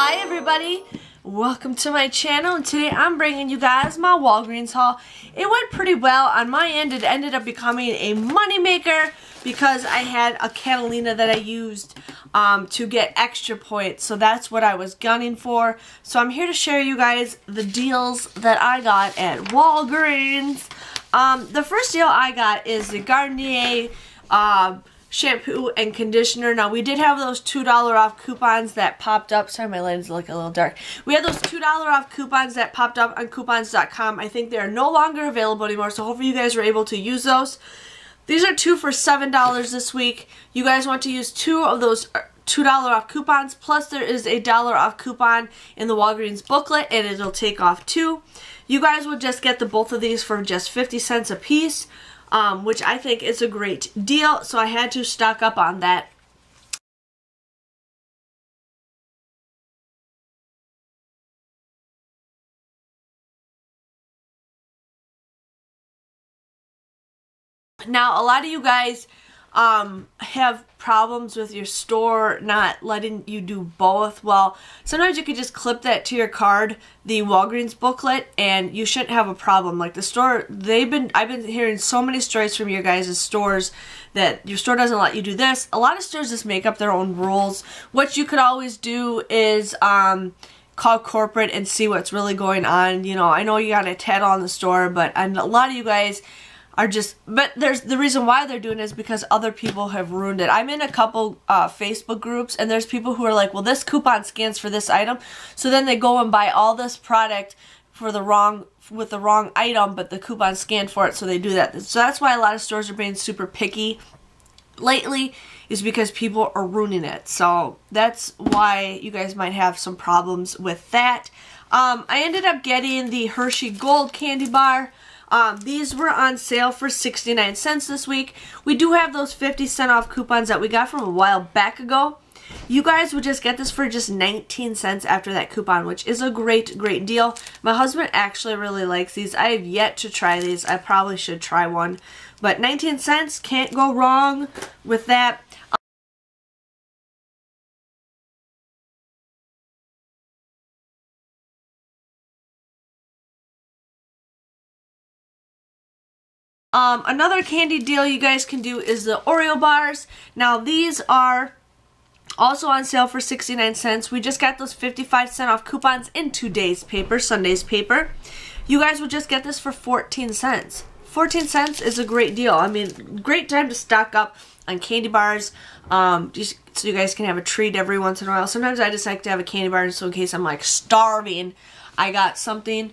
Hi everybody, welcome to my channel, and today I'm bringing you guys my Walgreens haul. It went pretty well on my end. It ended up becoming a moneymaker because I had a Catalina that I used to get extra points, so that's what I was gunning for. So I'm here to share you guys the deals that I got at Walgreens. The first deal I got is the Garnier shampoo and conditioner. Now, we did have those $2 off coupons that popped up. Sorry, my light is like a little dark. We had those $2 off coupons that popped up on coupons.com. I think they are no longer available anymore, so hopefully you guys were able to use those. These are two for $7 this week. You guys want to use two of those $2 off coupons, plus there is a $1 off coupon in the Walgreens booklet, and it'll take off two. You guys would just get the both of these for just 50 cents a piece. Which I think is a great deal, so I had to stock up on that. Now, a lot of you guys have problems with your store not letting you do both. Well, sometimes you could just clip that to your card, the Walgreens booklet, and you shouldn't have a problem. Like the store, I've been hearing so many stories from your guys' stores that your store doesn't let you do this. A lot of stores just make up their own rules. What you could always do is call corporate and see what's really going on. You know, I know you got a title on the store, but a lot of you guys are just, but there's the reason why they're doing it is because other people have ruined it. I'm in a couple Facebook groups, and there's people who are like, well, this coupon scans for this item, so then they go and buy all this product for with the wrong item, but the coupon scanned for it, so they do that. So that's why a lot of stores are being super picky lately, is because people are ruining it. So that's why you guys might have some problems with that. I ended up getting the Hershey Gold candy bar. These were on sale for 69 cents this week. We do have those 50-cent off coupons that we got from a while back ago. You guys would just get this for just 19 cents after that coupon, which is a great, great deal. My husband actually really likes these. I have yet to try these. I probably should try one. But 19 cents, can't go wrong with that. Another candy deal you guys can do is the Oreo bars. Now, these are also on sale for 69 cents. We just got those 55-cent off coupons in today's paper, Sunday's paper. You guys would just get this for 14 cents. 14 cents is a great deal. I mean, great time to stock up on candy bars, just so you guys can have a treat every once in a while. Sometimes I just like to have a candy bar, so in case I'm like starving, I got something.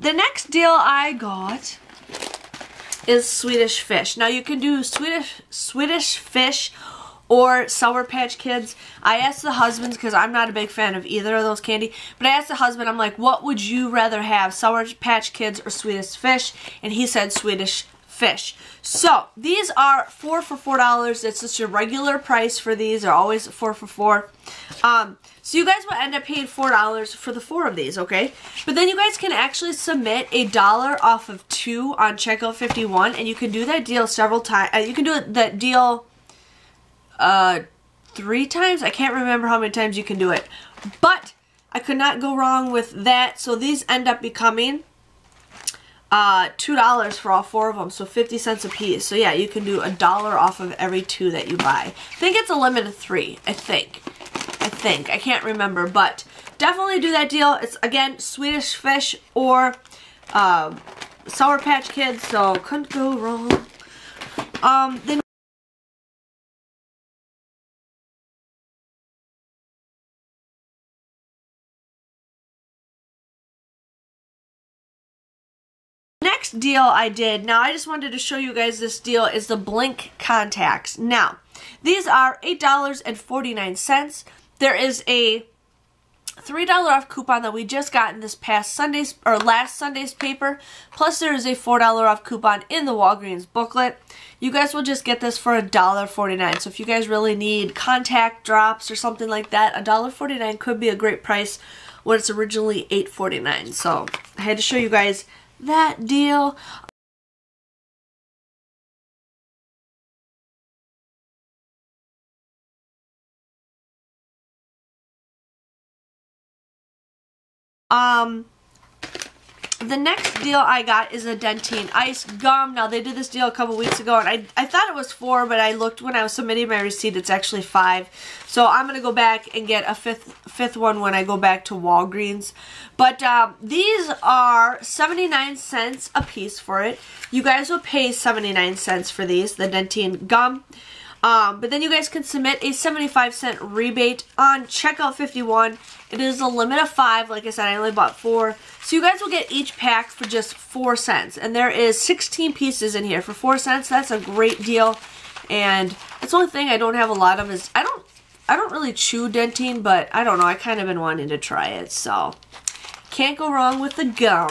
The next deal I got is Swedish fish. Now, you can do Swedish fish or Sour Patch Kids. I asked the husbands, because I'm not a big fan of either of those candy, but I asked the husband, I'm like, what would you rather have, Sour Patch Kids or Swedish fish? And he said Swedish fish. So these are 4 for $4. It's just your regular price for these. They're always 4 for $4. So you guys will end up paying $4 for the 4 of these, okay? But then you guys can actually submit $1 off of 2 on checkout 51, and you can do that deal several times. You can do that deal 3 times. I can't remember how many times you can do it, but I could not go wrong with that. So these end up becoming $2 for all 4 of them, so 50 cents a piece. So yeah, you can do $1 off of every 2 that you buy. I think it's a limit of 3, I think. I can't remember, but definitely do that deal. It's, again, Swedish fish or Sour Patch Kids, so couldn't go wrong. The next deal I did, now I just wanted to show you guys this deal, is the Blink contacts. Now, these are $8.49. There is a $3 off coupon that we just got in this past Sunday's, or last Sunday's paper, plus there is a $4 off coupon in the Walgreens booklet. You guys will just get this for $1.49. So if you guys really need contact drops or something like that, $1.49 could be a great price when it's originally $8.49. So I had to show you guys that deal. The next deal I got is a Dentine Ice Gum. Now, they did this deal a couple weeks ago, and I thought it was 4, but I looked when I was submitting my receipt, it's actually 5. So I'm going to go back and get a fifth one when I go back to Walgreens. But these are 79 cents a piece for it. You guys will pay 79 cents for these, the Dentine Gum. But then you guys can submit a 75-cent rebate on checkout 51. It is a limit of 5. Like I said, I only bought 4. So you guys will get each pack for just 4 cents. And there is 16 pieces in here for 4 cents. That's a great deal. And that's the only thing I don't have a lot of is I don't really chew Dentine, but I don't know. I kind of been wanting to try it. So can't go wrong with the gum.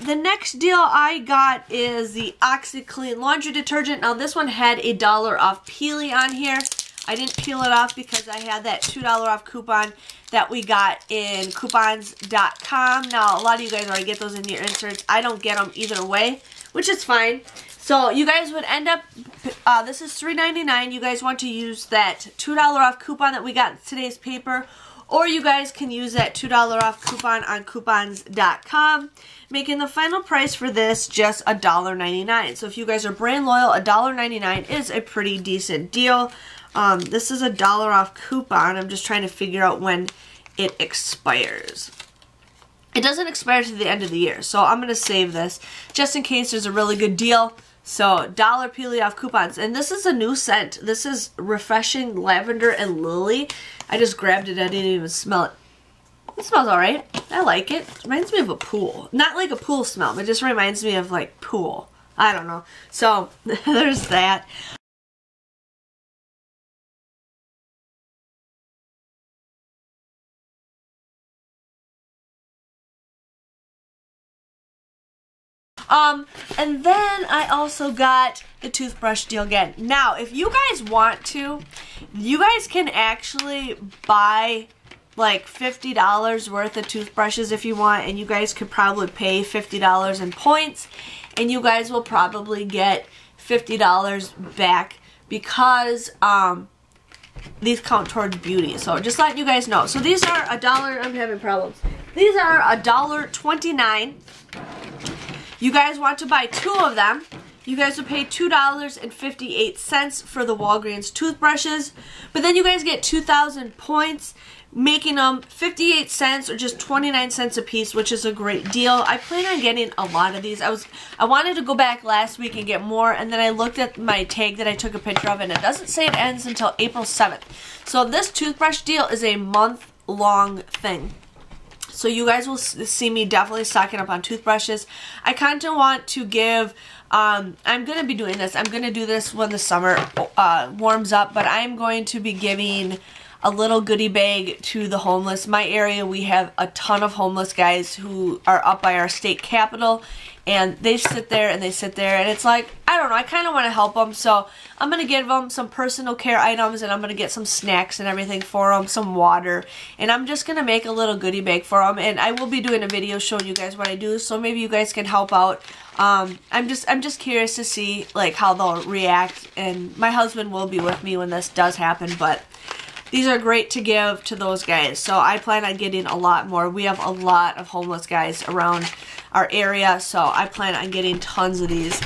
The next deal I got is the OxiClean laundry detergent. Now this one had a $1 off peely on here. I didn't peel it off because I had that $2 off coupon that we got in coupons.com. Now a lot of you guys already get those in your inserts. I don't get them either way, which is fine. So you guys would end up, this is $3.99. You guys want to use that $2 off coupon that we got in today's paper, or you guys can use that $2 off coupon on coupons.com, making the final price for this just $1.99. So if you guys are brand loyal, $1.99 is a pretty decent deal. This is a $1 off coupon. I'm just trying to figure out when it expires. It doesn't expire to the end of the year, so I'm going to save this just in case there's a really good deal. So, $1 peely off coupons. And this is a new scent. This is Refreshing Lavender and Lily. I just grabbed it. I didn't even smell it. It smells alright. I like it. It reminds me of a pool. Not like a pool smell, but it just reminds me of like pool. I don't know. So, there's that. And then I also got the toothbrush deal again. Now, if you guys want to, you guys can actually buy like $50 worth of toothbrushes if you want, and you guys could probably pay $50 in points, and you guys will probably get $50 back because these count towards beauty. So just letting you guys know. So these are $1. I'm having problems. These are $1.29. You guys want to buy 2 of them. You guys will pay $2.58 for the Walgreens toothbrushes. But then you guys get 2,000 points, making them 58 cents or just 29 cents a piece, which is a great deal. I plan on getting a lot of these. I wanted to go back last week and get more, and then I looked at my tag that I took a picture of, and it doesn't say it ends until April 7th. So this toothbrush deal is a month-long thing. So you guys will see me definitely stocking up on toothbrushes. I kind of want to give, I'm going to be doing this. I'm going to do this when the summer warms up, but I'm going to be giving a little goodie bag to the homeless. My area, we have a ton of homeless guys who are up by our state capitol, and they sit there and they sit there, and it's like, I don't know, I kind of want to help them, so I'm going to give them some personal care items, and I'm going to get some snacks and everything for them, some water, and I'm just going to make a little goodie bag for them, and I will be doing a video showing you guys what I do, so maybe you guys can help out. I'm just curious to see like how they'll react, and my husband will be with me when this does happen, but these are great to give to those guys, so I plan on getting a lot more. We have a lot of homeless guys around our area, so I plan on getting tons of these.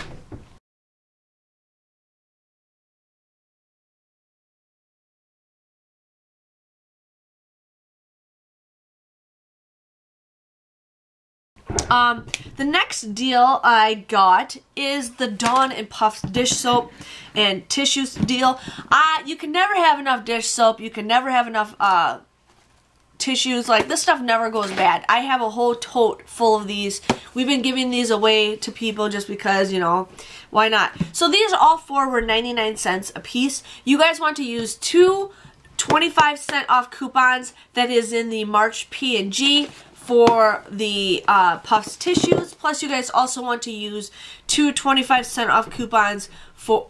The next deal I got is the Dawn and Puffs dish soap and tissues deal. You can never have enough dish soap. You can never have enough tissues. Like, this stuff never goes bad. I have a whole tote full of these. We've been giving these away to people just because, you know, why not? So these all 4 were 99 cents a piece. You guys want to use 2 25-cent off coupons that is in the March P&G for the Puffs tissues. Plus, you guys also want to use 2 25% off coupons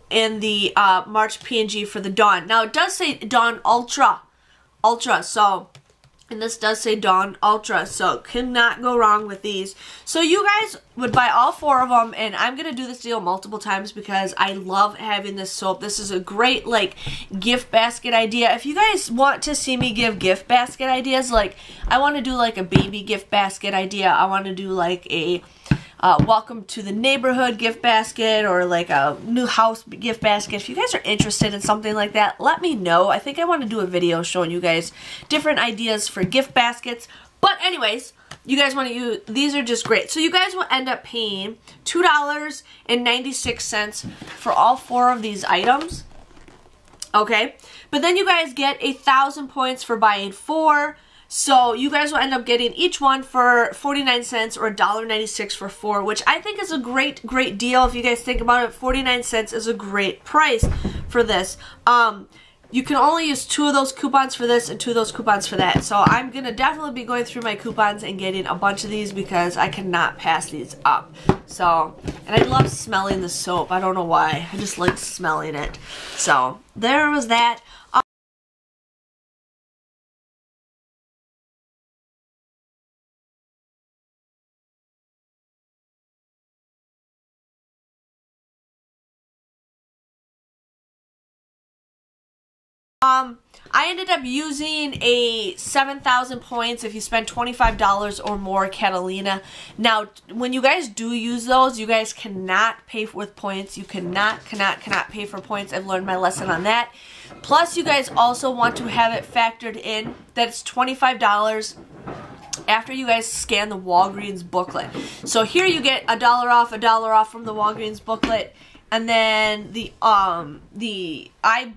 in the March P&G for the Dawn. Now, it does say Dawn Ultra, so, and this does say Dawn Ultra, so cannot go wrong with these. So you guys would buy all 4 of them, and I'm going to do this deal multiple times because I love having this soap. This is a great, like, gift basket idea. If you guys want to see me give gift basket ideas, like, I want to do, like, a baby gift basket idea. I want to do, like, a welcome to the neighborhood gift basket, or like a new house gift basket. If you guys are interested in something like that, let me know. I think I want to do a video showing you guys different ideas for gift baskets. But anyways, you guys want to use, these are just great. So you guys will end up paying $2.96 for all 4 of these items. Okay, but then you guys get 1,000 points for buying 4. So you guys will end up getting each one for 49 cents or $1.96 for 4, which I think is a great deal. If you guys think about it, 49 cents is a great price for this. You can only use 2 of those coupons for this and 2 of those coupons for that. So I'm going to definitely be going through my coupons and getting a bunch of these because I cannot pass these up. So, and I love smelling the soap. I don't know why. I just like smelling it. So, there was that. I ended up using a 7,000 points if you spend $25 or more Catalina. Now, when you guys do use those, you guys cannot pay with points. You cannot pay for points. I've learned my lesson on that. Plus, you guys also want to have it factored in that it's $25 after you guys scan the Walgreens booklet. So here you get $1 off from the Walgreens booklet. And then the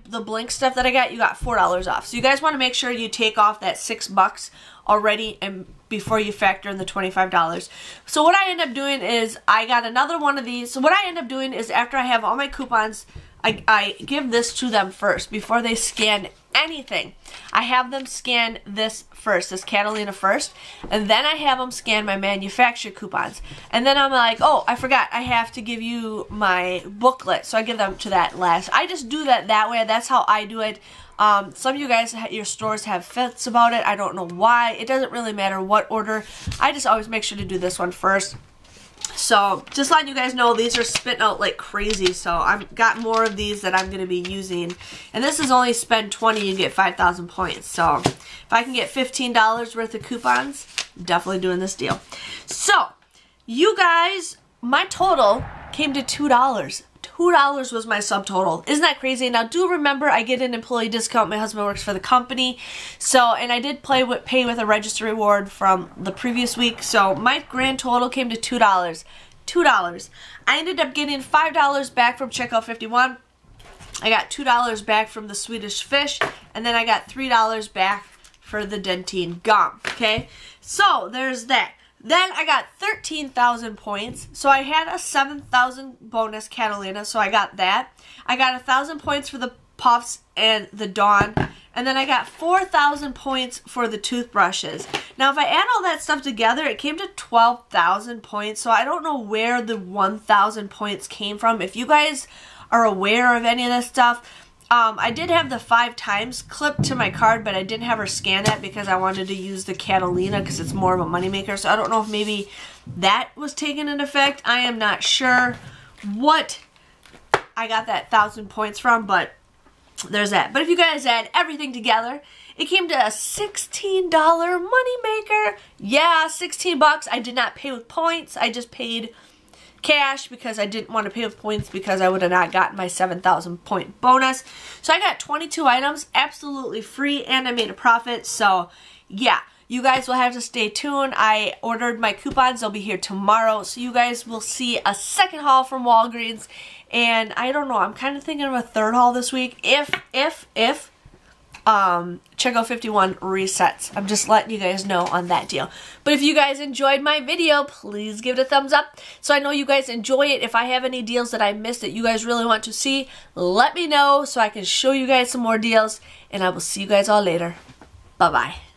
Blink stuff that I got, you got $4 off. So you guys want to make sure you take off that $6 already and before you factor in the $25. So what I end up doing is I got another one of these. So what I end up doing is after I have all my coupons, I give this to them first before they scan anything. I have them scan this first, this Catalina first, and then I have them scan my manufacturer coupons. And then I'm like, oh, I forgot, I have to give you my booklet, so I give them to that last. I just do that way. That's how I do it. Some of you guys, your stores have fits about it. I don't know why. It doesn't really matter what order. I just always make sure to do this one first. So, just letting you guys know, these are spitting out like crazy. So, I've got more of these that I'm going to be using. And this is only spend 20, you get 5,000 points. So, if I can get $15 worth of coupons, definitely doing this deal. So, you guys, my total came to $2. $2 was my subtotal. Isn't that crazy? Now, do remember, I get an employee discount. My husband works for the company. So, and I did pay with a register reward from the previous week. So, my grand total came to $2. $2. I ended up getting $5 back from Checkout 51. I got $2 back from the Swedish fish. And then I got $3 back for the Dentine gum. Okay? So, there's that. Then I got 13,000 points, so I had a 7,000 bonus Catalina, so I got that. I got 1,000 points for the Puffs and the Dawn, and then I got 4,000 points for the toothbrushes. Now, if I add all that stuff together, it came to 12,000 points, so I don't know where the 1,000 points came from. If you guys are aware of any of this stuff, I did have the 5 times clipped to my card, but I didn't have her scan that because I wanted to use the Catalina because it's more of a moneymaker. So I don't know if maybe that was taken into effect. I am not sure what I got that 1,000 points from, but there's that. But if you guys add everything together, it came to a $16 moneymaker. Yeah, 16 bucks. I did not pay with points. I just paid cash because I didn't want to pay with points because I would have not gotten my 7,000 point bonus. So I got 22 items absolutely free and I made a profit. So yeah, you guys will have to stay tuned. I ordered my coupons. They'll be here tomorrow. So you guys will see a second haul from Walgreens. And I don't know, I'm kind of thinking of a third haul this week if Checkout 51 resets. I'm just letting you guys know on that deal. But if you guys enjoyed my video, please give it a thumbs up so I know you guys enjoy it. If I have any deals that I missed that you guys really want to see, let me know so I can show you guys some more deals. And I will see you guys all later. Bye-bye.